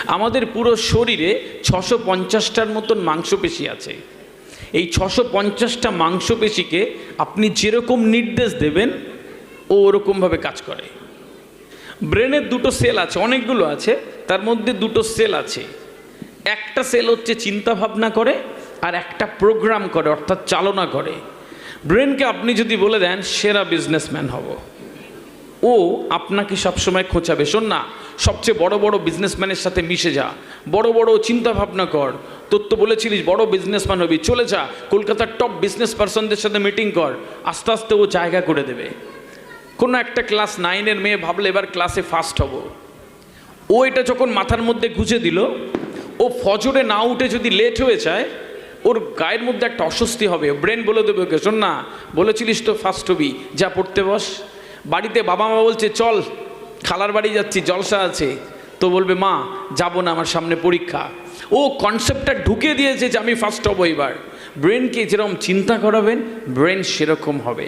আমাদের পুরো শরীরে 650টার মতন মাংসপেশি আছে। এই 650টা মাংসপেশিকে আপনি যেরকম নির্দেশ দেবেন ও ওরকমভাবে কাজ করে। ব্রেনের দুটো সেল আছে, অনেকগুলো আছে, তার মধ্যে দুটো সেল আছে। একটা সেল হচ্ছে চিন্তা ভাবনা করে, আর একটা প্রোগ্রাম করে, অর্থাৎ চালনা করে। ব্রেনকে আপনি যদি বলে দেন সেরা বিজনেসম্যান হব, ও আপনাকে সবসময় খোঁচাবে, শোন না সবচেয়ে বড় বড় বিজনেসম্যানের সাথে মিশে যা, বড় বড় চিন্তা ভাবনা কর, তোর তো বলেছিলিস বড় বিজনেসম্যান হবি, চলে যা কলকাতার টপ বিজনেস পার্সনদের সাথে মিটিং কর। আস্তে আস্তে ও জায়গা করে দেবে। কোনো একটা ক্লাস 9-এর মেয়ে ভাবলে এবার ক্লাসে ফার্স্ট হব, ও এটা যখন মাথার মধ্যে গুঁজে দিল, ও ফজরে না উঠে যদি লেট হয়ে যায়, ওর গায়ের মধ্যে একটা অস্বস্তি হবে। ব্রেন বলে দেবে ওকে, শোন না বলেছিলিস তো ফার্স্ট হবি, যা পড়তে বস। বাড়িতে বাবা মা বলছে চল খালার বাড়ি যাচ্ছি জলসা আছে, তো বলবে মা যাব না, আমার সামনে পরীক্ষা। ও কনসেপ্টটা ঢুকে দিয়েছে যে আমি ফার্স্ট হব। এবার ব্রেনকে যেরকম চিন্তা করাবেন ব্রেন সেরকম হবে।